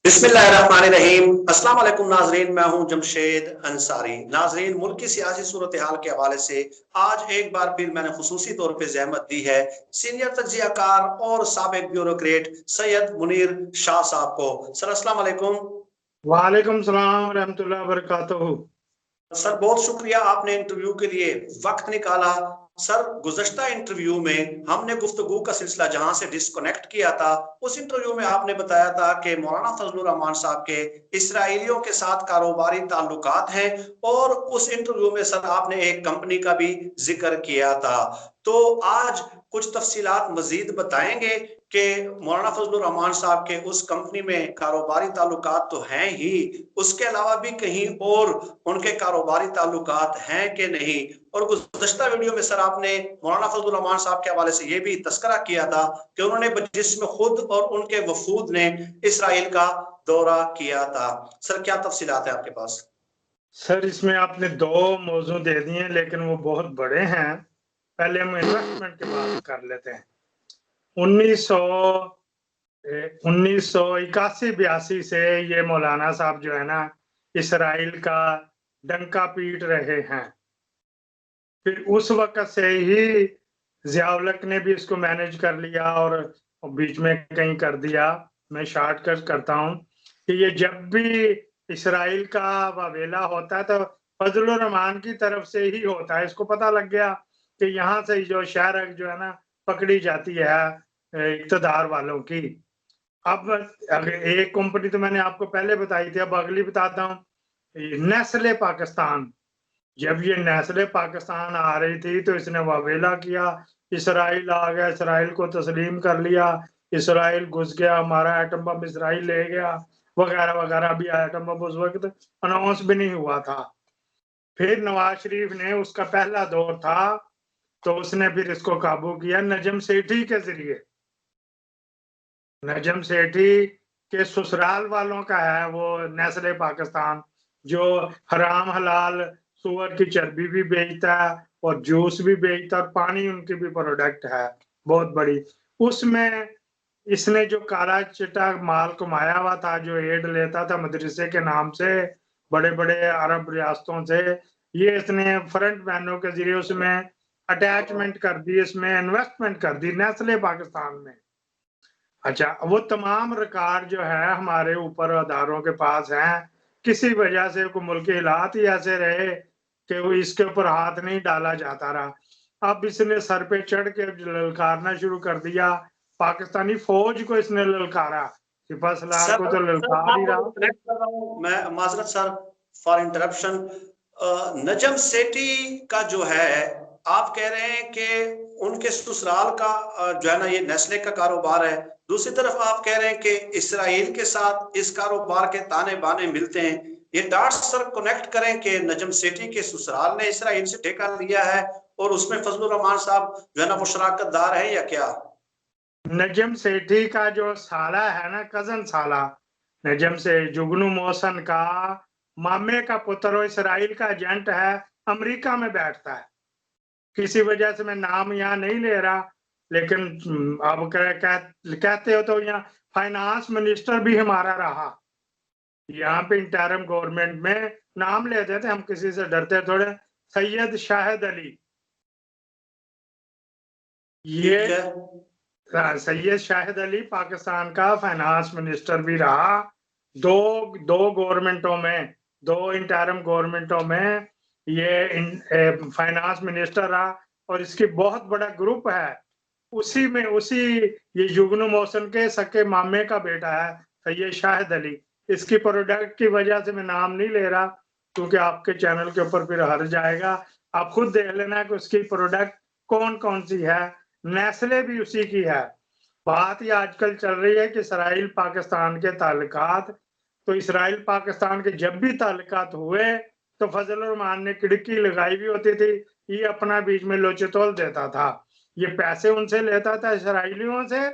बिस्मिल्लाहिर्रहमानिर्रहीम। अस्सलाम वालेकुम नाजरीन, मैं हूं जमशेद अंसारी। नाजरीन, मुल्क की सियासी सूरत हाल के हवाले से आज एक बार फिर मैंने खुसूसी तौर पे जहमत दी है सीनियर तज्जियाकार और साबिक ब्यूरोक्रेट सैयद मुनीर शाह साहब को। सर अस्सलाम वालेकुम। वालेकुम सलाम रहमतुल्लाह बरकातहू। सर बहुत शुक्रिया, आपने इंटरव्यू के लिए वक्त निकाला। सर गुज़श्ता इंटरव्यू में हमने गुफ्तगू का सिलसिला जहां से डिस्कनेक्ट किया था, उस इंटरव्यू में आपने बताया था कि मौलाना फजलुर रहमान साहब के इसराइलियों के साथ कारोबारी ताल्लुकात हैं, और उस इंटरव्यू में सर आपने एक कंपनी का भी जिक्र किया था। तो आज कुछ तफसीलात मजीद बताएंगे कि मौलाना फजलुर रहमान साहब के उस कंपनी में कारोबारी ताल्लुकात तो हैं ही, उसके अलावा भी कहीं और उनके कारोबारी ताल्लुकात हैं कि नहीं। और गुज़श्ता वीडियो में सर आपने मौलाना फजलुर रहमान साहब के हवाले से ये भी तस्करा किया था कि उन्होंने जिसमें खुद और उनके वफूद ने इसराइल का दौरा किया था। सर क्या तफसीलात है आपके पास? सर इसमें आपने दो मौजू दे दिए, लेकिन वो बहुत बड़े हैं। पहले हम इन्वेस्टमेंट की बात कर लेते हैं। 1981-82 से ये मौलाना साहब जो है ना, इसराइल का डंका पीट रहे हैं। फिर उस वक्त से ही ज़िया-उल-हक ने भी इसको मैनेज कर लिया और बीच में कहीं कर दिया। मैं शॉर्टकट करता हूँ कि ये जब भी इसराइल का वावेला होता है तो फजलुर रहमान की तरफ से ही होता है। इसको पता लग गया कि यहाँ से जो शहर जो है ना पकड़ी जाती है इक़्तिदार वालों की। अब एक कंपनी तो मैंने आपको पहले बताई थी, अब अगली बताता हूँ। नेस्ले पाकिस्तान, जब ये नेस्ले पाकिस्तान आ रही थी तो इसने वावेला किया, इसराइल आ गया, इसराइल को तस्लीम कर लिया, इसराइल घुस गया, हमारा एटम बम इसराइल ले गया, वगैरह वगैरह। अभी एटम बम उस वक्त अनाउंस भी नहीं हुआ था। फिर नवाज शरीफ ने, उसका पहला दौर था, तो उसने फिर इसको काबू किया नजम सेठी के जरिए। नजम सेठी के ससुराल वालों का है वो नेस्ले पाकिस्तान, जो हराम हलाल सुअर की चर्बी भी बेचता है और जूस भी बेचता है और पानी उनकी भी प्रोडक्ट है बहुत बड़ी। उसमें इसने जो काला चिट्टा माल कमाया हुआ था, जो एड लेता था मदरसे के नाम से बड़े बड़े अरब रियासतों से, ये इसने फ्रंट मैनों के जरिए उसमें अटैचमेंट कर दी, इसमें इन्वेस्टमेंट कर दी नेस्ले पाकिस्तान में। अच्छा, वो तमाम रिकॉर्ड जो है हमारे ऊपर अदारों के पास हैं। किसी वजह से को मुल्क के हालात ही ऐसे रहे कि वो इसके ऊपर हाथ नहीं डाला जाता रहा। अब इसने सर पे चढ़ के ललकारना शुरू कर दिया, पाकिस्तानी फौज को इसने ललकारा, सिपहसालार को तो ललकार ही रहा। मैं माजरत sir for interruption. Najam Sethi का जो है, आप कह रहे हैं कि उनके ससुराल का जो है ना ये नेस्ले का कारोबार है, दूसरी तरफ आप कह रहे हैं कि इसराइल के साथ इस कारोबार के ताने बाने मिलते हैं। ये डॉट्स सर कनेक्ट करें कि नजम सेठी के ससुराल ने इसराइल से ठेका लिया है और उसमें फजलुर रहमान साहब जो है ना वो शराकतदार है या क्या? नजम सेठी का जो साला है ना, कजन साला, नजम से जुगनू मोहसन का मामे का पुत्र, वो इसराइल का एजेंट है, अमेरिका में बैठता है। किसी वजह से मैं नाम यहाँ नहीं ले रहा, लेकिन अब कहते हो तो यहाँ फाइनेंस मिनिस्टर भी हमारा रहा। यहाँ पे इंटरिम गवर्नमेंट में नाम ले देते, हम किसी से डरते थोड़े। सैयद शाहिद अली, ये सैयद शाहिद अली पाकिस्तान का फाइनेंस मिनिस्टर भी रहा। दो गवर्नमेंटों में, दो इंटरिम गवर्नमेंटों में ये फाइनेंस मिनिस्टर रहा, और इसकी बहुत बड़ा ग्रुप है। उसी में ये जुगनू मोहसन के सके मामे का बेटा है सैयद शाहिद अली। इसकी प्रोडक्ट की वजह से मैं नाम नहीं ले रहा, क्योंकि आपके चैनल के ऊपर फिर हर जाएगा। आप खुद देख लेना कि उसकी प्रोडक्ट कौन कौन सी है। नेस्ले भी उसी की है। बात ये आजकल चल रही है कि इसराइल पाकिस्तान के ताल्लुकात, तो इसराइल पाकिस्तान के जब भी ताल्लुकात हुए तो फजलुर रहमान ने खिड़की लगाई भी होती थी, ये अपना बीच में लोचतोल देता था। ये पैसे उनसे लेता था इसराइलियों से,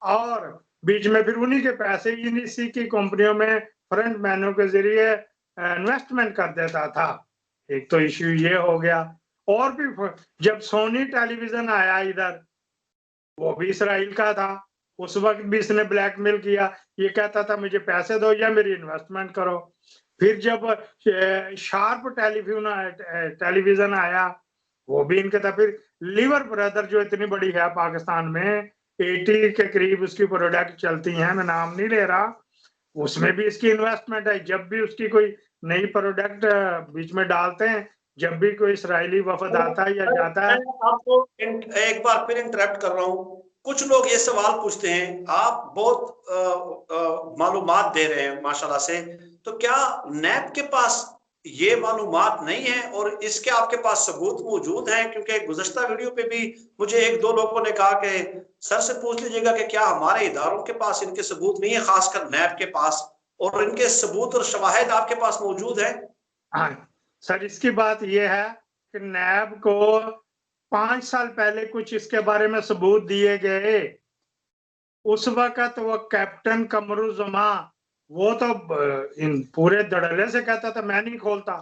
और बीच में फिर उन्हीं के पैसे इसी की कंपनियों में फ्रंट मैनों के जरिए इन्वेस्टमेंट कर देता था। एक तो इश्यू ये हो गया। और भी जब सोनी टेलीविजन आया इधर, वो भी इसराइल का था, उस वक्त भी इसने ब्लैकमेल किया, ये कहता था मुझे पैसे दो या मेरी इन्वेस्टमेंट करो। फिर जब शार्प टेलीविजन आया, वो भी इनके था। फिर लीवर ब्रदर जो इतनी बड़ी है पाकिस्तान में, 80 के करीब उसकी प्रोडक्ट चलती हैं, मैं नाम नहीं ले रहा, उसमें भी इसकी इन्वेस्टमेंट है। जब भी उसकी कोई नई प्रोडक्ट बीच में डालते हैं, जब भी कोई इसराइली वफद आता है या जाता है। मैं आपको एक बार फिर इंटरप्ट कर रहा हूँ। कुछ लोग ये सवाल पूछते हैं, आप बहुत मालूमात दे रहे हैं माशाल्लाह से, तो क्या नैब के पास ये मालूमात नहीं है और इसके आपके पास सबूत मौजूद हैं? क्योंकि गुज़श्ता वीडियो पे भी मुझे एक दो लोगों ने कहा कि सर से पूछ लीजिएगा कि क्या हमारे इदारों के पास इनके सबूत नहीं है, खासकर नैब के पास, और इनके सबूत और शवाहिद आपके पास मौजूद है? हाँ सर, इसकी बात यह है कि नैब को 5 साल पहले कुछ इसके बारे में सबूत दिए गए। उस वक्त वो कैप्टन कमरुज़्ज़मा, वो तो इन पूरे धड़ल्ले से कहता था मैं नहीं खोलता।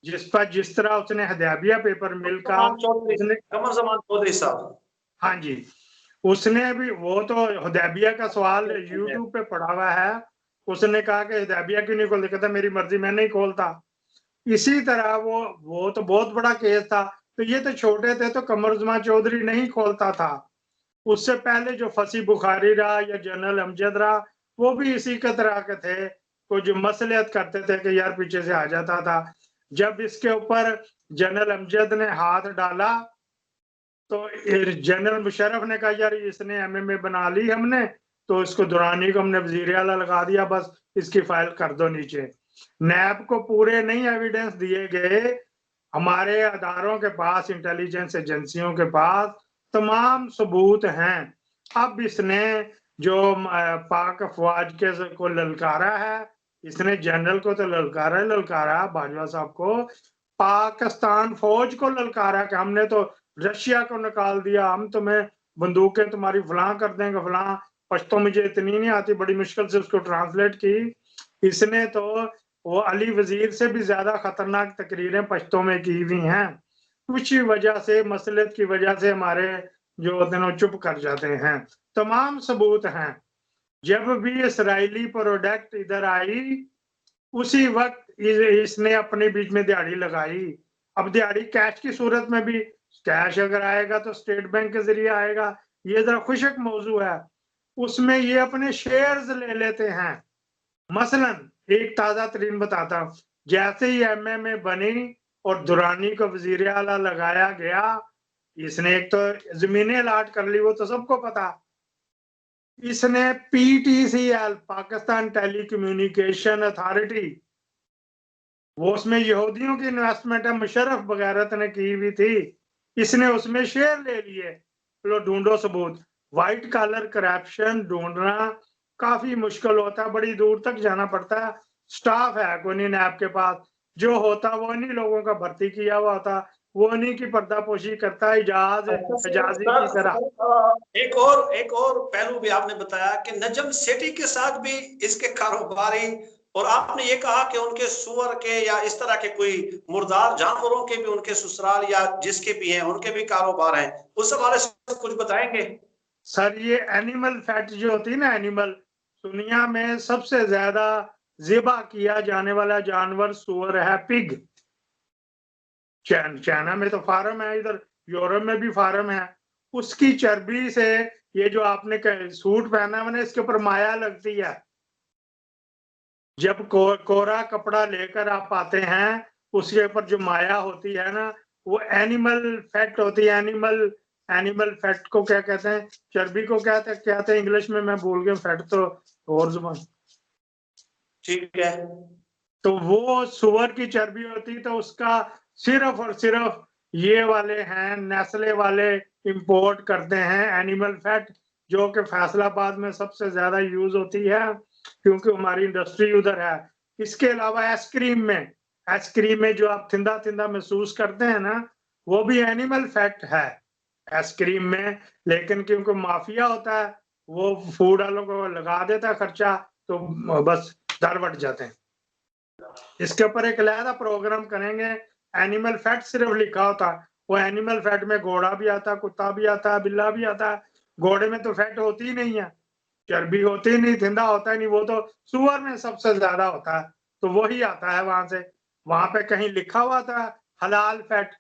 जिस तरह उसने हदैबिया पेपर मिल का उसने कमरुज़्ज़मान चौधरी साहब, हाँ जी, उसने भी, वो तो हदैबिया का सवाल यूट्यूब पे पड़ा हुआ है, उसने कहा कि हदैबिया क्यों नहीं खोलते, कहता मेरी मर्जी, मैं नहीं खोलता। इसी तरह वो तो बहुत बड़ा केस था, तो ये तो छोटे थे, तो कमरुज़्ज़मान चौधरी नहीं खोलता था। उससे पहले जो फसी बुखारी रहा या जनरल अमजद रहा, वो भी इसी के तरह के थे, तो जो मसलियत करते थे कि यार पीछे से आ जाता था। जब इसके ऊपर जनरल अमजद ने हाथ डाला, तो जनरल मुशर्रफ ने कहा यार इसने एमएमए बना ली हमने, तो इसको दुरानी को हमने वजीर आला लगा दिया, बस इसकी फाइल कर दो नीचे। नैब को पूरे नहीं एविडेंस दिए गए, हमारे अदारों के पास, इंटेलिजेंस एजेंसियों के पास तमाम सबूत हैं। अब इसने जो पाक अफवाज के को ललकारा है, इसने जनरल को तो ललकारा बाजवा साहब को, पाकिस्तान फौज को ललकारा कि हमने तो रशिया को निकाल दिया, हम तुम्हें बंदूकें तुम्हारी फलां कर देंगे फलां। पश्तो मुझे इतनी नहीं आती, बड़ी मुश्किल से उसको ट्रांसलेट की। इसने तो वो अली वजीर से भी ज्यादा खतरनाक तकरीरें पश्तो में की हुई हैं। कुछ वजह से, मसलियत की वजह से हमारे जो होते हैं चुप कर जाते हैं। तमाम सबूत हैं। जब भी इसराइली प्रोडक्ट इधर आई, उसी वक्त इसने अपने बीच में दिहाड़ी लगाई। अब दिहाड़ी कैश की सूरत में भी, कैश अगर आएगा तो स्टेट बैंक के जरिए आएगा, ये जरा खुशक मौजू है। उसमें ये अपने शेयर्स ले लेते हैं। मसलन एक ताजा तरीन बताता हूं, जैसे ही एमएमए बनी और दुरानी को वजीर आला लगाया गया, इसने एक तो जमीनें अलाट कर ली, वो तो सबको पता। इसने PTCL, Pakistan telecommunication authority, वो उसमें यहूदियों की इन्वेस्टमेंट है, मुशर्रफ बगैरत ने की हुई थी, इसने उसमें शेयर ले लिए। लो ढूंढो सबूत। व्हाइट कॉलर करप्शन ढूंढना काफी मुश्किल होता है, बड़ी दूर तक जाना पड़ता है, स्टाफ है कोई नहीं नैब के पास, जो होता वो नहीं लोगों का भर्ती किया हुआ होता, वो नहीं की पर्दापोशी करता है इजाजी की तरह। एक और पहलू भी आपने बताया कि नजम सेठी के साथ भी इसके कारोबारी, और आपने ये कहा कि उनके सुअर के या इस तरह के कोई मुर्दार जानवरों के भी उनके ससुराल या जिसके भी हैं उनके भी कारोबार हैं, उस हवाले से कुछ बताएंगे? सर ये एनिमल फैट जो होती है ना, एनिमल, दुनिया में सबसे ज्यादा ज़िबा किया जाने वाला जानवर सुअर है, पिग। चाइना में तो फार्म है, इधर यूरोप में भी फार्म है। उसकी चर्बी से ये जो आपने सूट पहना है ना, इसके ऊपर माया लगती है। जब कोरा कपड़ा लेकर आप आते हैं, उसके ऊपर जो माया होती है ना, वो एनिमल फैट होती है। एनिमल फैट को क्या कहते हैं, चर्बी को क्या कहते हैं इंग्लिश में, मैं भूल गया, फैट तो और जुबान। ठीक है, तो वो सुअर की चर्बी होती, तो उसका सिर्फ और सिर्फ ये वाले हैं, नेस्ले वाले इंपोर्ट करते हैं एनिमल फैट, जो कि फैसलाबाद में सबसे ज्यादा यूज होती है, क्योंकि हमारी इंडस्ट्री उधर है। इसके अलावा आइसक्रीम में जो आप थिंदा थिंदा महसूस करते हैं ना, वो भी एनिमल फैट है आइसक्रीम में। लेकिन क्योंकि माफिया होता है, वो फूड वालों को लगा देता है खर्चा, तो बस दर बढ़ जाते हैं। इसके ऊपर एक अलहदा प्रोग्राम करेंगे। एनिमल फैट सिर्फ लिखा होता, वो एनिमल फैट में घोड़ा भी आता, कुत्ता भी आता, बिल्ला भी आता। घोड़े में तो फैट होती ही नहीं है, चर्बी होती ही नहीं, थिंदा होता ही नहीं, वो तो सुअर में सबसे ज्यादा होता है, तो वही आता है वहां से। वहां पे कहीं लिखा हुआ था हलाल फैट,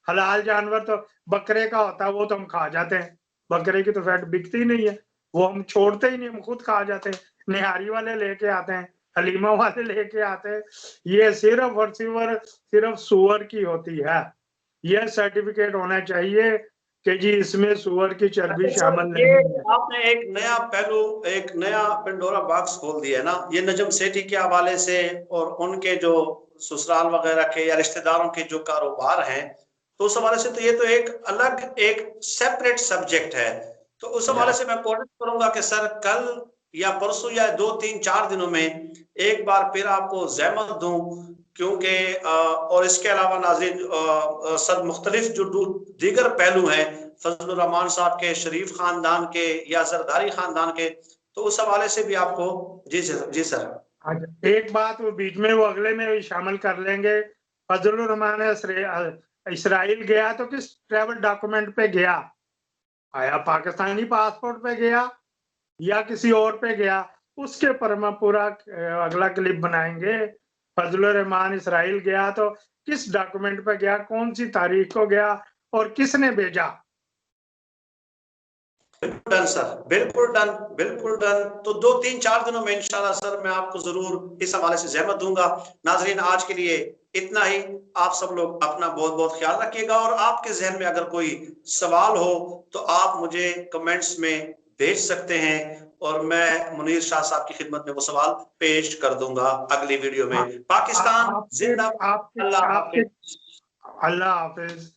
हलाल जानवर तो बकरे का होता है, वो तो हम खा जाते हैं, बकरे की तो फैट बिकती ही नहीं है, वो हम छोड़ते ही नहीं, हम खुद खा जाते हैं, निहारी वाले लेके आते हैं, हलीमा वाले लेके आते हैं, ये सिर्फ और सिर्फ सुअर की होती है। यह सर्टिफिकेट होना चाहिए कि जी इसमें सुअर की चर्बी अच्छा सर, शामिल ये नहीं है। आपने एक नया पहलू, एक नया पेंडोरा बॉक्स खोल दिया है ना, ये नजम सेठी के हवाले से और उनके जो ससुराल वगैरह के या रिश्तेदारों के जो कारोबार हैं, तो उस हवाले से तो ये तो एक अलग एक सेपरेट सब्जेक्ट है। तो उस हवाले से मैं कोशिश करूंगा कि सर कल या परसों या 2 3 4 दिनों में एक बार फिर आपको जहमत दूं, क्योंकि और इसके अलावा नाज़रीन सर मुख्तलिफ जो दीगर पहलू हैं फजलुर रहमान साहब के, शरीफ खानदान के या जरदारी खानदान के, तो उस हवाले से भी आपको। जी सर, जी सर। अच्छा, एक बात वो बीच में वो अगले में भी शामिल कर लेंगे। फजलुर रहमान इसराइल गया तो किस ट्रैवल डॉक्यूमेंट पे गया, आया पाकिस्तानी पासपोर्ट पे गया या किसी और पे गया, उसके पर हम पूरा अगला क्लिप बनाएंगे। फजलुर रहमान इसराइल गया तो किस डॉक्यूमेंट पे गया, कौन सी तारीख को गया और किसने भेजा। बिल्कुल डन सर, बिल्कुल डन, बिल्कुल डन। तो 2 3 4 दिनों में इंशाल्लाह सर मैं आपको जरूर इस हवाले से जहमत दूंगा। नाजरीन आज के लिए इतना ही। आप सब लोग अपना बहुत बहुत ख्याल रखिएगा, और आपके जहन में अगर कोई सवाल हो तो आप मुझे कमेंट्स में भेज सकते हैं, और मैं मुनीर शाह साहब की खिदमत में वो सवाल पेश कर दूंगा अगली वीडियो में। पाकिस्तान आपके जिंदाबाद। आपके अल्लाह आपके हाफिज। अल्लाह हाफिज।